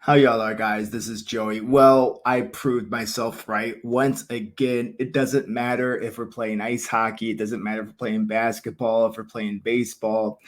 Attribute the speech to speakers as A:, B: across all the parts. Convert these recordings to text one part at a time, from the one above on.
A: How y'all are, guys? This is Joey. Well, I proved myself right once again. It doesn't matter if we're playing ice hockey. It doesn't matter if we're playing basketball, if we're playing baseball,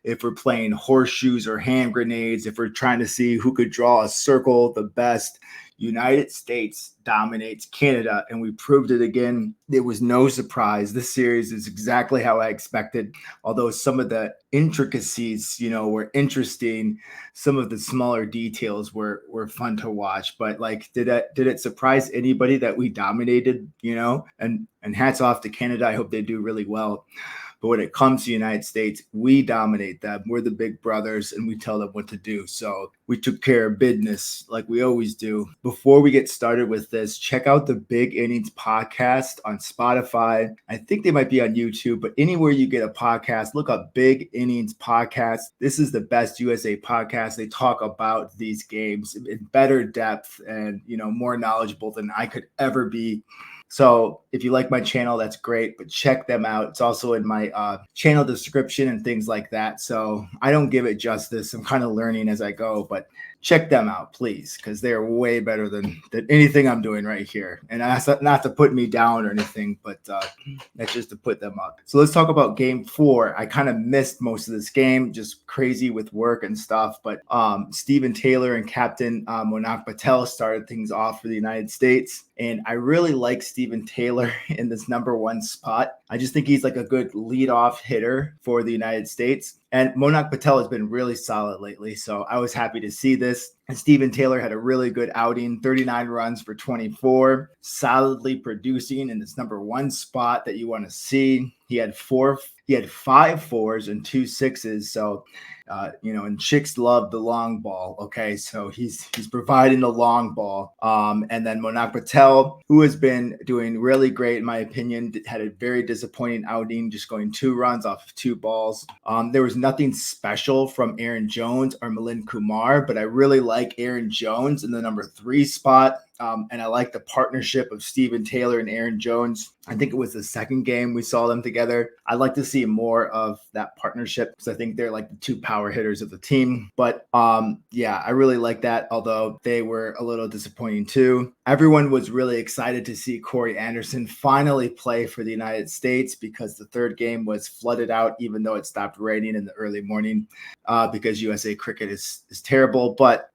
A: if we're playing horseshoes or hand grenades, if we're trying to see who could draw a circle the best. United States dominates Canada, and we proved it again. It was no surprise. This series is exactly how I expected, although some of the intricacies, were interesting. Some of the smaller details were fun to watch. But like, did it surprise anybody that we dominated? And hats off to Canada. I hope they do really well. But when it comes to the United States, we dominate them. We're the big brothers and we tell them what to do. So we took care of business like we always do. Before we get started with this, check out the Big Innings podcast on Spotify. I think they might be on YouTube, but anywhere you get a podcast, look up Big Innings podcast. This is the best USA podcast. They talk about these games in better depth and, more knowledgeable than I could ever be. So if you like my channel, that's great, but check them out. It's also in my channel description and things like that. So I don't give it justice. I'm kind of learning as I go, but check them out, please, because they're way better than anything I'm doing right here. And that's not to put me down or anything, but that's just to put them up. So let's talk about game 4. I kind of missed most of this game, just crazy with work and stuff. But Stephen Taylor and Captain Monak Patel started things off for the United States. And I really like Stephen Taylor in this number 1 spot. I just think he's like a good leadoff hitter for the United States. And Monak Patel has been really solid lately. So I was happy to see this. And Stephen Taylor had a really good outing, 39 runs for 24, solidly producing in this number 1 spot that you want to see. He had 5 fours and 2 sixes. So, and chicks love the long ball. Okay. So he's providing the long ball. And then Monak Patel, who has been doing really great, in my opinion, had a very disappointing outing, just going 2 runs off of 2 balls. There was nothing special from Aaron Jones or Milind Kumar, but I really like Aaron Jones in the number 3 spot. And I like the partnership of Stephen Taylor and Aaron Jones. I think it was the second game we saw them together. I'd like to see more of that partnership because I think they're like the 2 power hitters of the team. But I really like that, although they were a little disappointing too. Everyone was really excited to see Corey Anderson finally play for the United States because the 3rd game was flooded out, even though it stopped raining in the early morning because USA cricket is terrible. But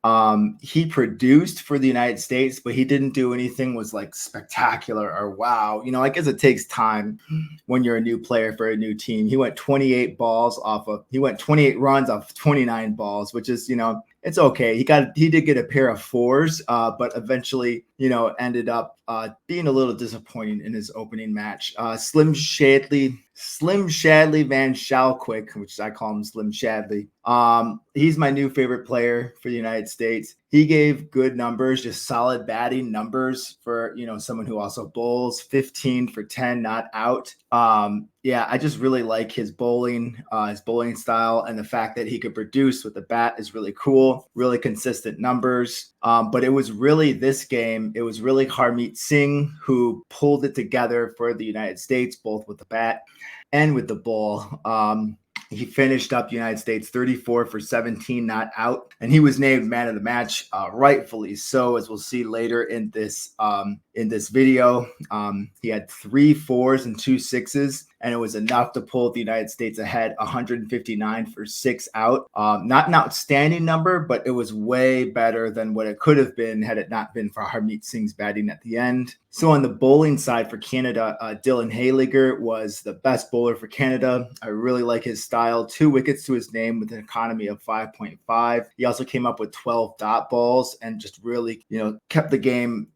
A: he produced for the United States, but he didn't do anything was like spectacular or wow. I guess it takes time when you're a new player for a new team. He went 28 runs off of 29 balls, which is, it's okay. He did get a pair of 4s, but eventually, ended up being a little disappointing in his opening match. Slim Shadley Van Schalkwijk, which I call him Slim Shadley. He's my new favorite player for the United States. He gave good numbers, just solid batting numbers for, someone who also bowls. 15 for 10, not out. I just really like his bowling style, and the fact that he could produce with the bat is really cool. Really consistent numbers. But it was really this game. It was really Harmeet Singh who pulled it together for the United States, both with the bat and with the ball. He finished up United States 34 for 17, not out, and he was named man of the match, rightfully so, as we'll see later in this video. He had 3 4s and 2 6s, and it was enough to pull the United States ahead, 159 for 6 out. Not an outstanding number, but it was way better than what it could have been had it not been for Harmeet Singh's batting at the end. So on the bowling side for Canada, Dylan Hayliger was the best bowler for Canada. I really like his style. 2 wickets to his name with an economy of 5.5. He also came up with 12 dot balls and just really, kept the game,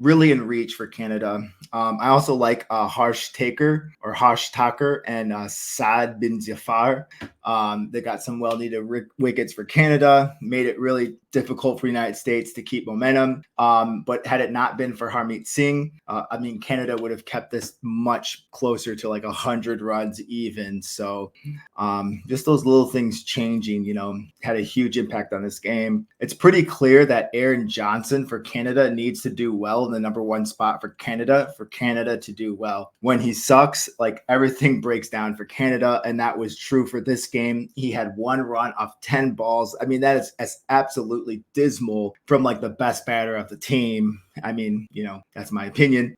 A: really in reach for Canada. I also like Harsh Taker and Saad bin Zafar. They got some well-needed wickets for Canada, made it really difficult for the United States to keep momentum. But had it not been for Harmeet Singh, Canada would have kept this much closer to like 100 runs even. So just those little things changing, had a huge impact on this game. It's pretty clear that Aaron Johnson for Canada needs to do well in the number 1 spot for Canada to do well. When he sucks, like everything breaks down for Canada, and that was true for this game. He had 1 run off 10 balls. That is absolutely absolutely dismal from like the best batter of the team. I mean, that's my opinion.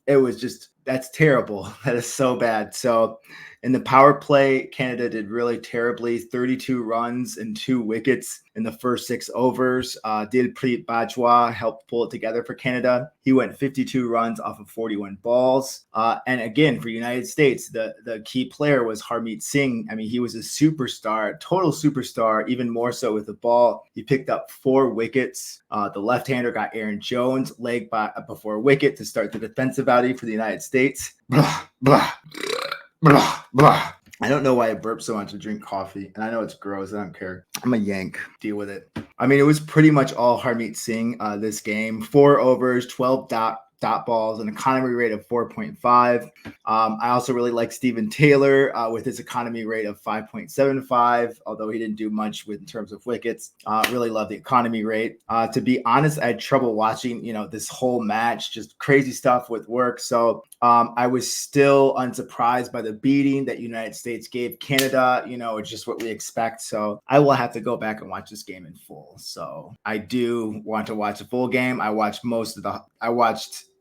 A: It was just, that's terrible. That is so bad. So in the power play, Canada did really terribly. 32 runs and 2 wickets in the first 6 overs. Dilpreet Bajwa helped pull it together for Canada. He went 52 runs off of 41 balls. And again, for United States, the key player was Harmeet Singh. I mean, he was a superstar, total superstar, even more so with the ball. He picked up 4 wickets. The left-hander got Aaron Jones leg before a wicket to start the defensive outing for the United States. Blah, blah. Blah, blah. I don't know why I burp so much to drink coffee, and I know it's gross. I don't care. I'm a Yank. Deal with it. I mean, it was pretty much all Harmeet Singh this game. 4 overs, 12 dot balls, an economy rate of 4.5. I also really like Stephen Taylor with his economy rate of 5.75, although he didn't do much in terms of wickets. Really love the economy rate. To be honest, I had trouble watching, this whole match, just crazy stuff with work. So I was still unsurprised by the beating that United States gave Canada. It's just what we expect. So I will have to go back and watch this game in full. So I do want to watch a full game. I watched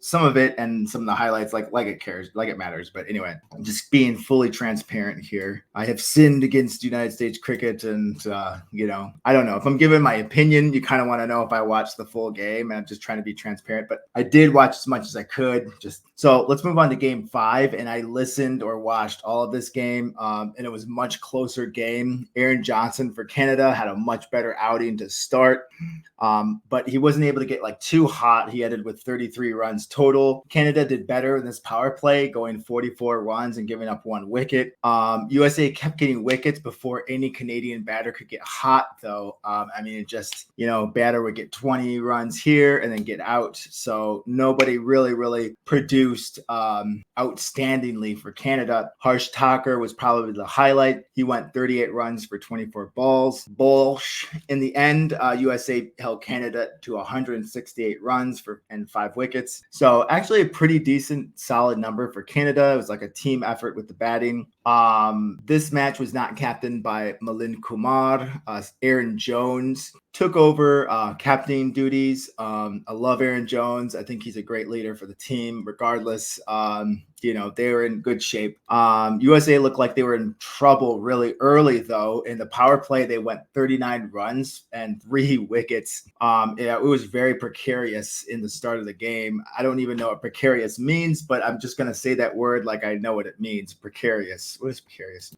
A: some of it and some of the highlights like it matters. But anyway, I'm just being fully transparent here. I have sinned against United States cricket, and I don't know. If I'm giving my opinion, you kind of want to know if I watched the full game, and I'm just trying to be transparent. But I did watch as much as I could. So let's move on to game 5. And I listened or watched all of this game, and it was a much closer game. Aaron Johnson for Canada had a much better outing to start. But he wasn't able to get too hot. He ended with 33 runs total. Canada did better in this power play, going 44 runs and giving up 1 wicket. USA kept getting wickets before any Canadian batter could get hot, though. It just, batter would get 20 runs here and then get out. So nobody really produced outstandingly for Canada. Harsh Thakur was probably the highlight. He went 38 runs for 24 balls. In the end, USA held Canada to 168 runs and 5 wickets. So actually a pretty decent, solid number for Canada. It was like a team effort with the batting. This match was not captained by Milind Kumar. Aaron Jones took over captaining duties. I love Aaron Jones. I think he's a great leader for the team. Regardless, they were in good shape. USA looked like they were in trouble really early, though. In the power play, they went 39 runs and 3 wickets. It was very precarious in the start of the game. I don't even know what precarious means, but I'm just going to say that word like I know what it means. Precarious. What is precarious?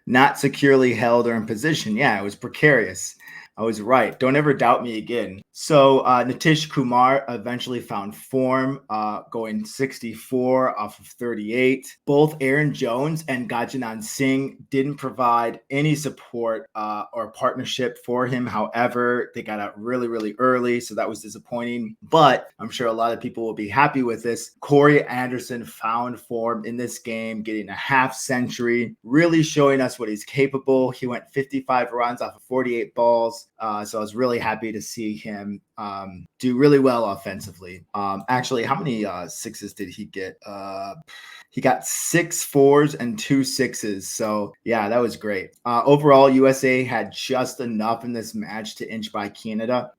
A: Not securely held or in position. Yeah, it was precarious. I was right. Don't ever doubt me again. So Nitish Kumar eventually found form, going 64 off of 38. Both Aaron Jones and Gajanan Singh didn't provide any support or partnership for him. However, they got out really early, so that was disappointing. But I'm sure a lot of people will be happy with this. Corey Anderson found form in this game, getting a half century, really showing us what he's capable. He went 55 runs off of 48 balls. So I was really happy to see him do really well offensively. Actually, how many 6s did he get? He got 6 4s and 2 6s. So yeah, that was great. Overall, USA had just enough in this match to inch by Canada,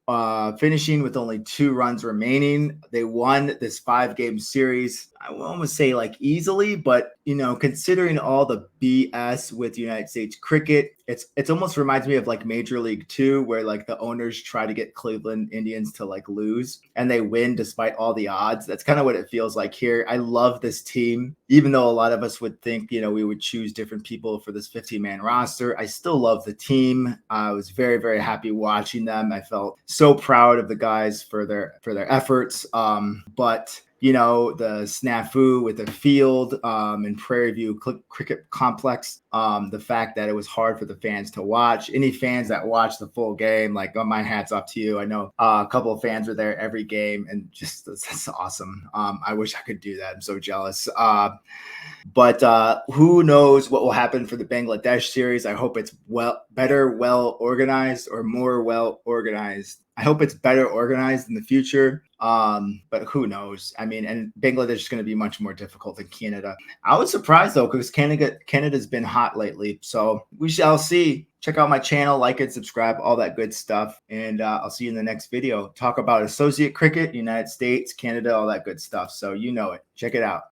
A: finishing with only 2 runs remaining. They won this 5-game series. I will almost say easily, but considering all the BS with United States cricket, it's almost reminds me of Major League 2, where the owners try to get Cleveland Indians to lose and they win despite all the odds. That's kind of what it feels like here. I love this team, even though a lot of us would think we would choose different people for this 15-man roster. I still love the team. I was very happy watching them. I felt so proud of the guys for their efforts. But the snafu with the field in Prairie View Cricket Complex, the fact that it was hard for the fans to watch. Any fans that watched the full game, my hat's off to you. I know a couple of fans were there every game, and just that's awesome. I wish I could do that. I'm so jealous. But who knows what will happen for the Bangladesh series. I hope it's well organized or more well organized I hope it's better organized in the future. But who knows? I mean, and Bangladesh is going to be much more difficult than Canada. I was surprised though, because Canada's been hot lately. So we shall see. Check out my channel, like it, subscribe, all that good stuff. And I'll see you in the next video. Talk about associate cricket, United States, Canada, all that good stuff. So you know it. Check it out.